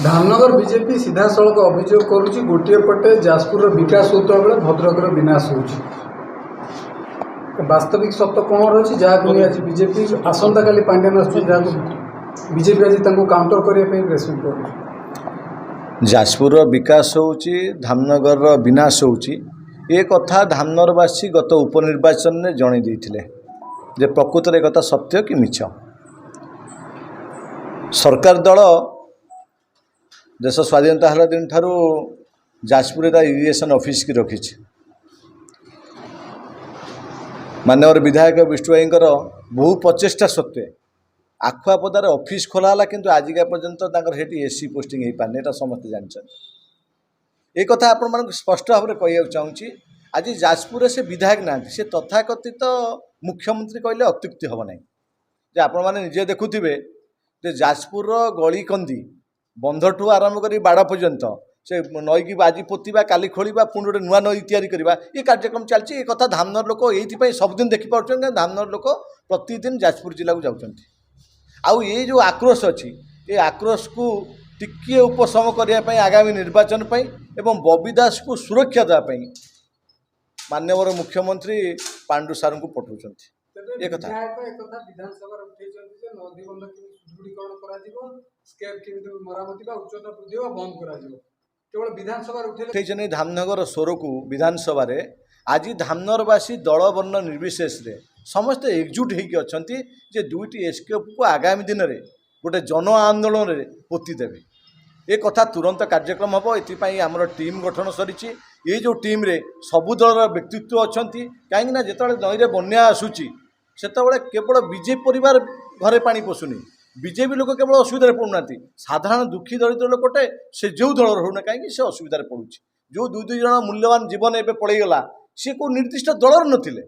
Dhamnagar BJP सीधा सड़क अभियोग करुच्ची गोटे पटे जाजपुर विकास होता बेले भद्रक विनाश हो वास्तविक सत्य कौन रही जहाँ आज बीजेपी आसंता काली पांड्यान आज बीजेपी आज काउंटर करने प्रेसमेंट कर जाजपुर विकास होउची धामनगर विनाश होउची ए कथा धामनगरवासी गत उपनिर्वाचन में जणै देथिले जे प्रकृत रे कथा सत्य कि मिछ। सरकार दल देश स्वाधीनता हला दिन ठारू जाजपुर इरिगेशन ऑफिस की रखी माननीय विधायक विष्णु भाईंकर बहु प्रचेषा सत्वे आखुआपदार ऑफिस खोला किंतु आजिका पर्यंत हेटी एसी पोस्टिंग हो पारे यहाँ समस्ते जानते ये कथा आपण मान स्पष्ट भाव में कह चाहूँगी आज जाजपुर से विधायक ना से तथाकथित मुख्यमंत्री कहले अत्युक्ति हम ना जे आपण मैंने निजे देखुवे जे जाजपुर गली कंदी बंधठू आरंभ कर बाड़ पर्यंत से नई की आज पोता काली खोला पुणी गोटे नुआ नई तैयारी करवा ये कार्यक्रम चलती ये कथा धामनगर लोक ये सबुदिन देखिपुं धामनगर लोक प्रतिदिन जाजपुर जिला को जाऊँच आउ ये जो आक्रोश अच्छी ये आक्रोश को टिके उपशम करने आगामी निर्वाचन एवं बबी दास को सुरक्षा देवाई माननीय मुख्यमंत्री पांडु सार को पठाउछन ये कथा धामनगर स्वर को विधानसभा आज धामनगरवासी दल वर्ण निर्विशेष रे समस्ते एकजुट होती जे दुईटी एसकेएफ को आगामी दिन में गोटे जन आंदोलन में पोती देवे ये कथा तुरंत कार्यक्रम हम ये आमर टीम गठन सरी ये जो टीम रे सबु दल व्यक्तित्व अच्छा कहीं जो नई बन्या आसूची से केवल बीजेपी परिवार घरे पानी पशुनी बीजेपी लोक केवल असुविधा पड़ना साधारण दुखी दरिद्र लोकटे से जो दल रोना कहीं से असुविधा पड़ुची जो दुई जन मूल्यवान जीवन एवं पड़ेगला सी को निर्दिष्ट दलर नथिले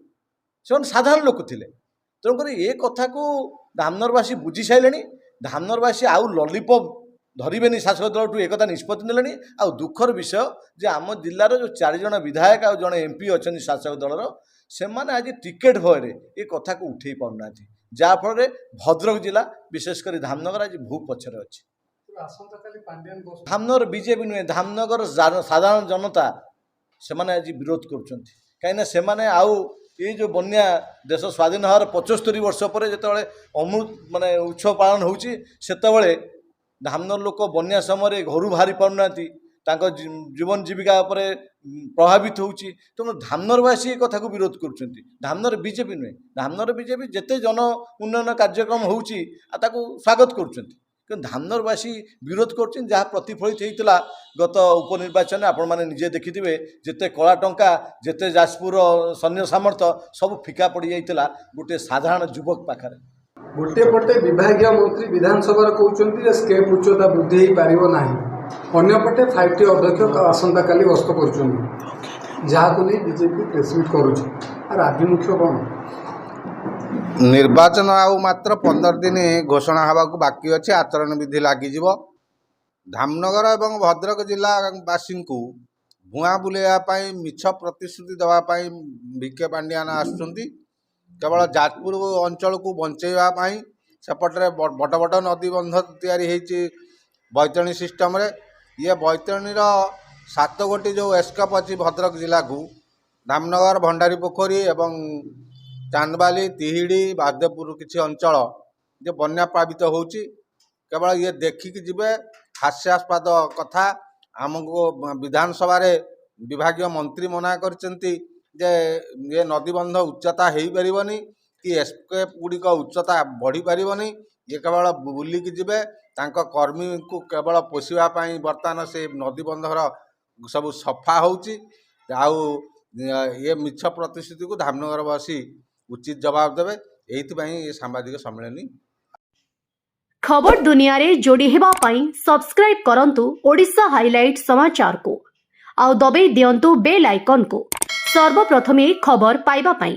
से साधारण लोक थे तेणुक ये कथा को धामनगरवासी बुझी सारे धामनगरवासी आउ लॉलीपॉप धरबे शासक दल एक निष्पत्ति ने आ दुखर विषय जे आम जिलार जो 4 जन विधायक आ जड़े एमपी अच्छा शासक दलर से मैंने आज टिकेट भय ये कथा को उठे पाना जहाँफल भद्रक जिला विशेषकर धामनगर आज भू पछरे अच्छी धामनगर बीजेपी नुहे धामनगर साधारण जनता से मैंने आज विरोध कर कहीं से आउ ये जो बन्या देश स्वाधीन हर 75 वर्ष पर जो अमृत माने उत्सव पालन होते धामनगर लोक बन्या समय घर बाहरी पाना जीवन जीविका प्रभावित होती तेणु धामनगरवासी ये कथा को विरोध कर धामनगर बीजेपी नुहे धामनगर बीजेपी जिते जन उन्नयन कार्यक्रम होती स्वागत कर धामनगरवासी विरोध कर जहाँ प्रतिफलित होता गत उपनिर्वाचन आपण मैंने निजे देखिथे जिते कला टंका जिते जाजपुर सैन्य सामर्थ्य सब फिका पड़ जाता गोटे साधारण युवक पाखे गोटे पटे विभाग मंत्री विधानसभा कहते स्केप उच्चता वृद्धि हो पार अंपटे 5T अध्यक्ष आसंता काली गस्त कर बीजेपी प्रेसमिट करुमुख्य कौन निर्वाचन आउ मात्र 15 दिन घोषणा हवा को बाकी अच्छे आचरण विधि लगिज धामनगर एवं भद्रक जिलावासी को भुआ बुलाइवाई मिछ प्रतिश्रुति देवाई विके पांड्यान आसुंच केवल जाजपुर अंचल को बंचाई सेपटे बड़ बड़ नदी बंध तैयारी बैतरणी सिस्टम रे ये बैतरणीर 7 गोटी जो एस्केप अच्छी भद्रक जिला को धामनगर भंडारी पोखरी एवं चांदबाली तिहिड़ी बाध्यपुर किसी अंचल जो बन्या प्लावित होची केवल ये देखिकी जीवे हास्यास्पद कथा आमको विधानसभा विभाग मंत्री मना करचंती जे ये नदीबंध उच्चता हो पारनी कि एस्केप गुड़िक उच्चता बढ़ी पारनी ये केवल बुलिकी जीवे कर्मी को केवल पोषापी बर्तमान से नदीबंधर सब सफा होची ये मिछ प्रतिश्रुति को धामनगरवासी उचित जवाब देवे ये सांबादिक सम्मेलन खबर दुनिया रे जोड़ी हेबा पई सब्सक्राइब करंतु ओडिशा हाइलाइट समाचार को आउ दबे दियंतु बेल आइकन को सर्वप्रथमे खबर पाइबा पई।